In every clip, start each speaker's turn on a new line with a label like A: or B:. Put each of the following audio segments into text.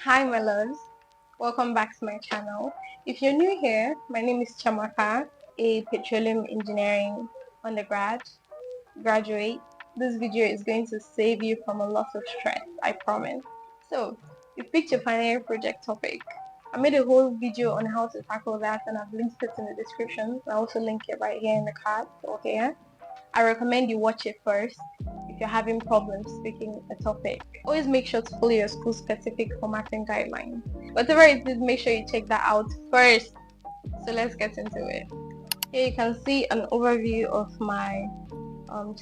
A: Hi my loves, welcome back to my channel. If you're new here, my name is Chamaka, a petroleum engineering graduate. This video is going to save you from a lot of stress, I promise. So, you picked your final year project topic. I made a whole video on how to tackle that and I've linked it in the description. I also link it right here in the card, okay? I recommend you watch it first if you're having problems picking a topic. Always make sure to follow your school specific formatting guidelines. Whatever it is, make sure you check that out first. So let's get into it. Here you can see an overview of my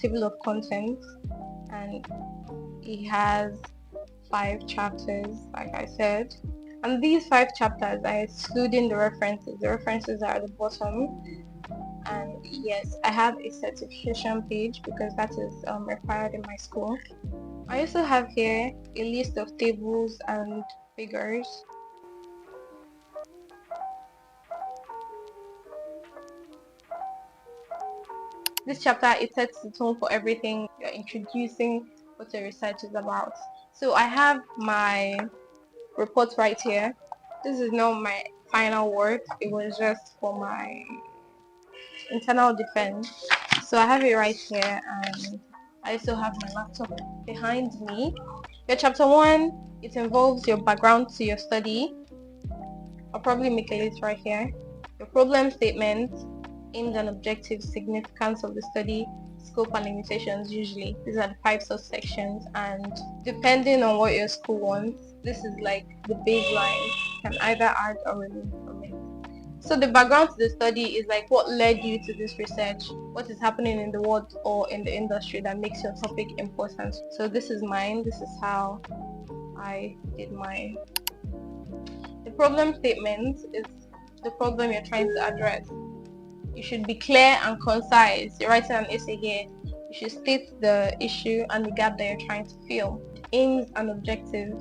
A: table of contents, and it has 5 chapters like I said, and these 5 chapters are excluding the references. The references are at the bottom. And yes, I have a certification page because that is required in my school. I also have here a list of tables and figures. This chapter, it sets the tone for everything. You're introducing what your research is about. So I have my report right here. This is not my final work, it was just for my internal defense. So I have it right here, and I also have my laptop behind me. Your chapter 1, it involves your background to your study. I'll probably make a list right here. Your problem statement, aims and objectives, significance of the study, scope and limitations. Usually these are the 5 subsections, and depending on what your school wants, this is like the baseline. You can either add or remove from it. So the background to the study is like what led you to this research, what is happening in the world or in the industry that makes your topic important. So this is mine, this is how I did mine. The problem statement is the problem you're trying to address. You should be clear and concise. You're writing an essay here. You should state the issue and the gap that you're trying to fill. Aims and objectives.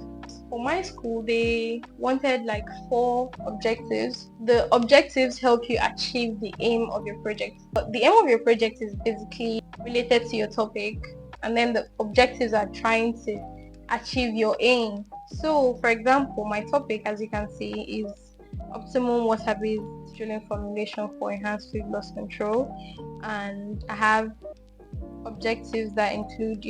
A: For my school, they wanted like 4 objectives. The objectives help you achieve the aim of your project. But the aim of your project is basically related to your topic, and then the objectives are trying to achieve your aim. So, for example, my topic, as you can see, is optimum water-based drilling formulation for enhanced fluid loss control, and I have objectives that include,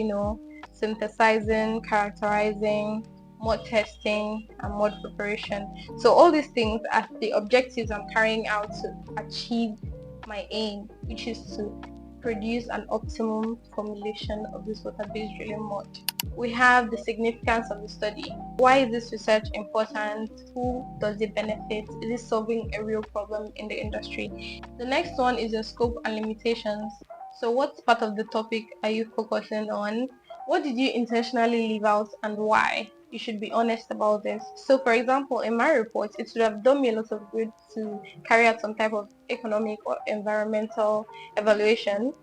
A: synthesizing, characterizing, mud testing, and mud preparation. So all these things are the objectives I'm carrying out to achieve my aim, which is to produce an optimum formulation of this water-based drilling mud. We have the significance of the study. Why is this research important? Who does it benefit? Is it solving a real problem in the industry? The next one is your scope and limitations. So what part of the topic are you focusing on? What did you intentionally leave out and why? You should be honest about this. So for example, in my report, it would have done me a lot of good to carry out some type of economic or environmental evaluation,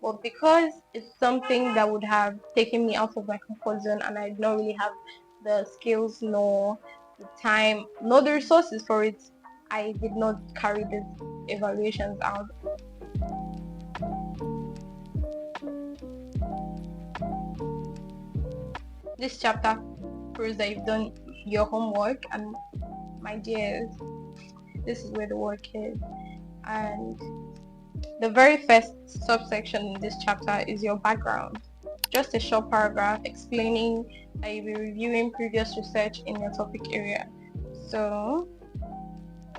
A: but because it's something that would have taken me out of my comfort zone and I don't really have the skills nor the time nor the resources for it, I did not carry these evaluations out. This chapter proves that you've done your homework, and my dears, this is where the work is. And the very first subsection in this chapter is your background. Just a short paragraph explaining that you'll be reviewing previous research in your topic area. So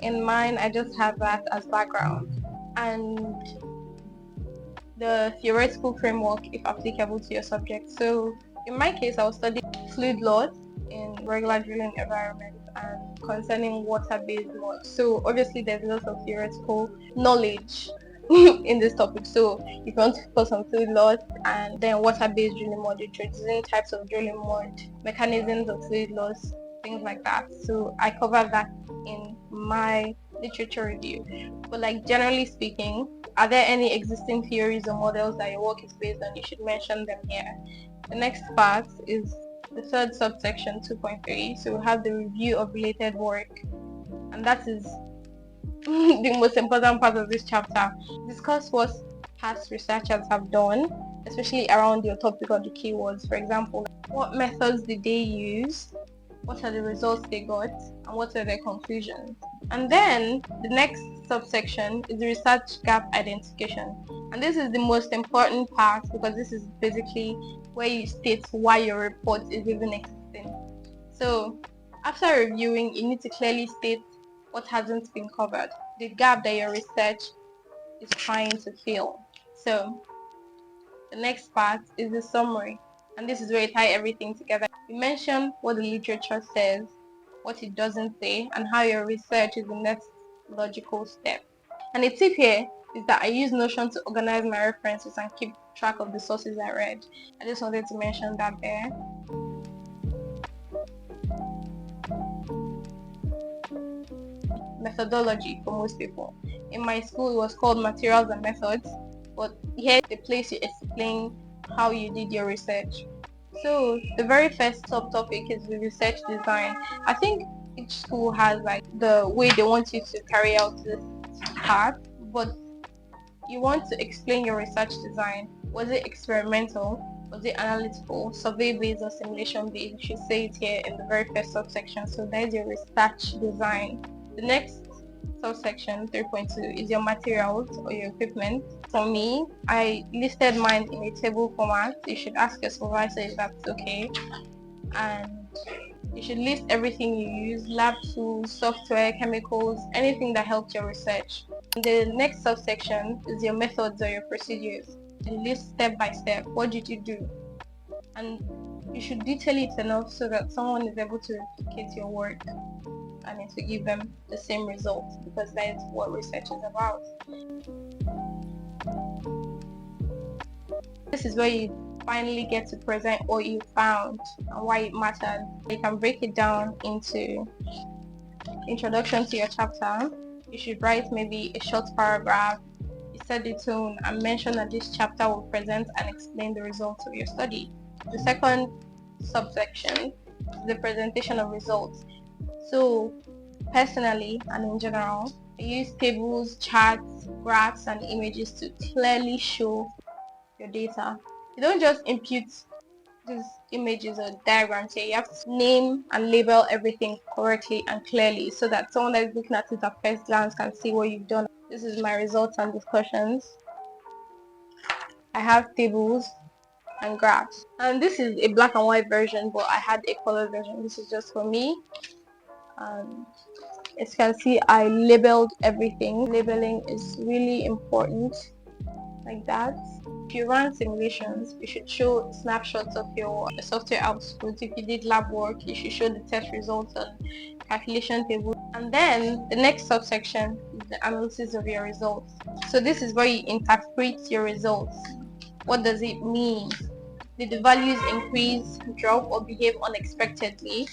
A: in mine, I just have that as background, and the theoretical framework if applicable to your subject. So in my case, I was studying fluid loss in regular drilling environments and concerning water-based mud. So obviously there's lots of theoretical knowledge in this topic. So if you want to focus on fluid loss and then water-based drilling mud, introducing types of drilling mud, mechanisms of fluid loss, things like that. So I cover that in my literature review. But like generally speaking, are there any existing theories or models that your work is based on? You should mention them here. The next part is the third subsection 2.3. So we have the review of related work, and that is the most important part of this chapter. Discuss what past researchers have done, especially around your topic or the keywords. For example, what methods did they use? what are the results they got, and what are their conclusions. And then the next subsection is the research gap identification. And this is the most important part because this is basically where you state why your report is even existing. So after reviewing, you need to clearly state what hasn't been covered, the gap that your research is trying to fill. So the next part is the summary, and this is where you tie everything together. You mention what the literature says, what it doesn't say, and how your research is the next logical step. And a tip here is that I use Notion to organize my references and keep track of the sources I read. I just wanted to mention that there. Methodology for most people. In my school, it was called materials and methods, but here the place you explain how you did your research. So the very first subtopic is the research design. I think each school has like the way they want you to carry out this part, but you want to explain your research design. Was it experimental? Was it analytical, survey-based, or simulation-based? You should say it here in the very first subsection. So there's your research design. The next subsection, 3.2, is your materials or your equipment. For me, I listed mine in a table format. You should ask your supervisor if that's okay. And you should list everything you use, lab tools, software, chemicals, anything that helped your research. The next subsection is your methods or your procedures. You list step by step, what did you do? And you should detail it enough so that someone is able to replicate your work and it will give them the same results, because that is what research is about. This is where you finally get to present what you found and why it mattered. You can break it down into introduction to your chapter. You should write maybe a short paragraph. You set the tone and mention that this chapter will present and explain the results of your study. The second subsection is the presentation of results. So personally and in general, I use tables, charts, graphs, and images to clearly show your data. You don't just impute these images or diagrams here. You have to name and label everything correctly and clearly so that someone that is looking at it at first glance can see what you've done. This is my results and discussions. I have tables and graphs, and this is a black and white version, but I had a color version. This is just for me. And as you can see, I labeled everything. Labeling is really important, like that. If you run simulations, you should show snapshots of your software output. If you did lab work, you should show the test results and calculation table. And then the next subsection is the analysis of your results. So this is where you interpret your results. What does it mean? Did the values increase, drop, or behave unexpectedly?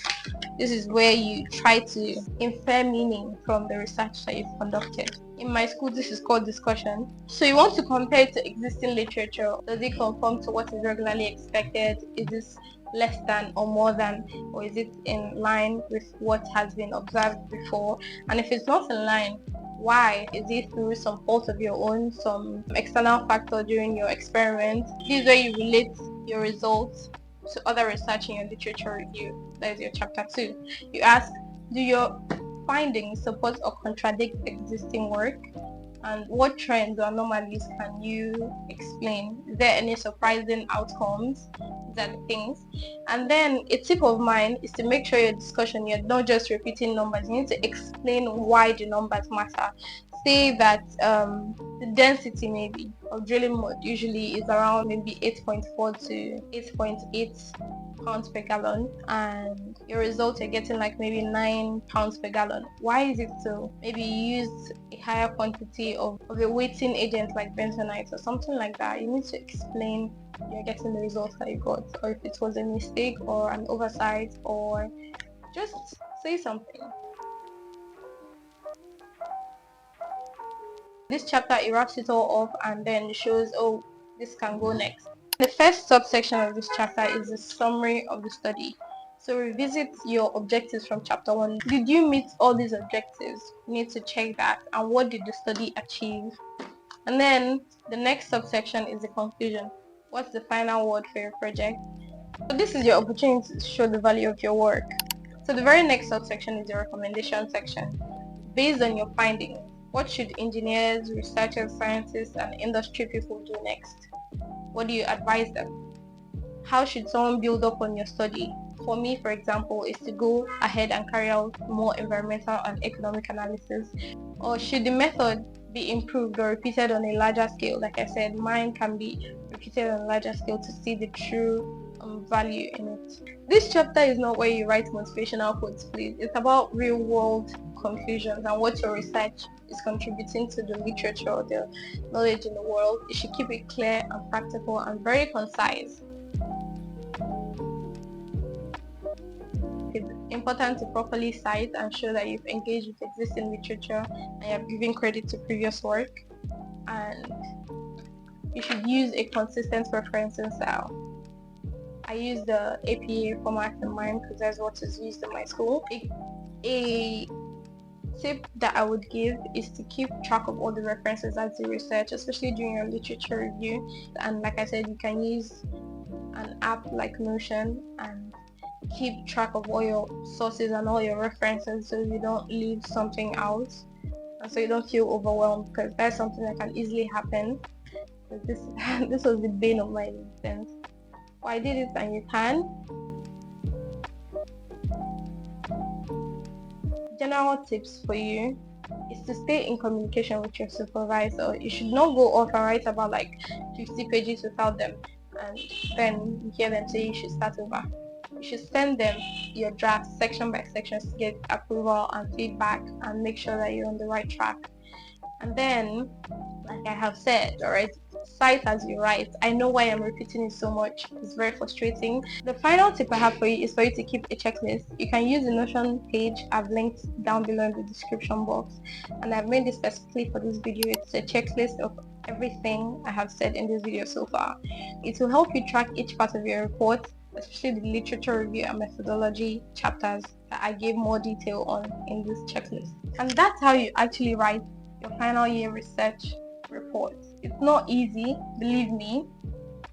A: This is where you try to infer meaning from the research that you've conducted. In my school, this is called discussion. So you want to compare it to existing literature. Does it conform to what is regularly expected? Is this less than or more than, or is it in line with what has been observed before? And if it's not in line, why? Is it through some fault of your own, some external factor during your experiment? This is where you relate your results to other research in your literature review. That is your chapter 2. You ask, do your findings support or contradict existing work? And what trends or anomalies can you explain? Is there any surprising outcomes? These are the things. And then a tip of mine is to make sure your discussion, you're not just repeating numbers. You need to explain why the numbers matter. Say that the density maybe of drilling mud usually is around maybe 8.4 to 8.8 pounds per gallon, and your results are getting like maybe 9 pounds per gallon. Why is it so? Maybe you used a higher quantity of a weighting agent like bentonite or something like that. You need to explain you're getting the results that you got, or if it was a mistake or an oversight, or just say something. This chapter erupts it all off and then shows, oh, this can go next. The first subsection of this chapter is the summary of the study. So revisit your objectives from chapter 1. Did you meet all these objectives? You need to check that. And what did the study achieve? And then the next subsection is the conclusion. What's the final word for your project? So this is your opportunity to show the value of your work. So the very next subsection is the recommendation section. Based on your findings, what should engineers, researchers, scientists, and industry people do next? What do you advise them? How should someone build up on your study? For me, for example, is to go ahead and carry out more environmental and economic analysis. Or should the method be improved or repeated on a larger scale? Like I said, mine can be repeated on a larger scale to see the true value in it. This chapter is not where you write motivational quotes, please. It's about real world conclusions and what your research is contributing to the literature or the knowledge in the world. You should keep it clear and practical and very concise. It's important to properly cite and show that you've engaged with existing literature and you have given credit to previous work, and you should use a consistent referencing style. I use the APA format in mine because that's what is used in my school. A tip that I would give is to keep track of all the references as you research, especially during your literature review. And like I said, you can use an app like Notion and keep track of all your sources and all your references so you don't leave something out and so you don't feel overwhelmed, because that's something that can easily happen. This this was the bane of my existence. Well, I did it and you can. General tips for you is to stay in communication with your supervisor. You should not go off and write about like 50 pages without them and then you hear them say you should start over. You should send them your drafts section by section to get approval and feedback and make sure that you're on the right track. And then, like I have said, alright, cite as you write. I know why I'm repeating it so much. It's very frustrating. The final tip I have for you is for you to keep a checklist. You can use the Notion page I've linked down below in the description box, and I've made this specifically for this video. It's a checklist of everything I have said in this video so far. It will help you track each part of your report, especially the literature review and methodology chapters that I gave more detail on in this checklist. And that's how you actually write your final year research report. It's not easy, believe me,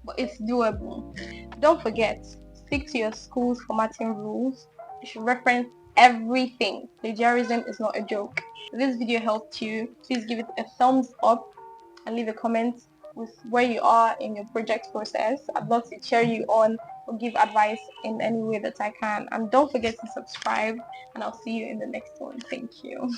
A: but it's doable. Don't forget, stick to your school's formatting rules. You should reference everything. Plagiarism is not a joke. If this video helped you, please give it a thumbs up and leave a comment with where you are in your project process. I'd love to cheer you on or give advice in any way that I can. And don't forget to subscribe, and I'll see you in the next one. Thank you.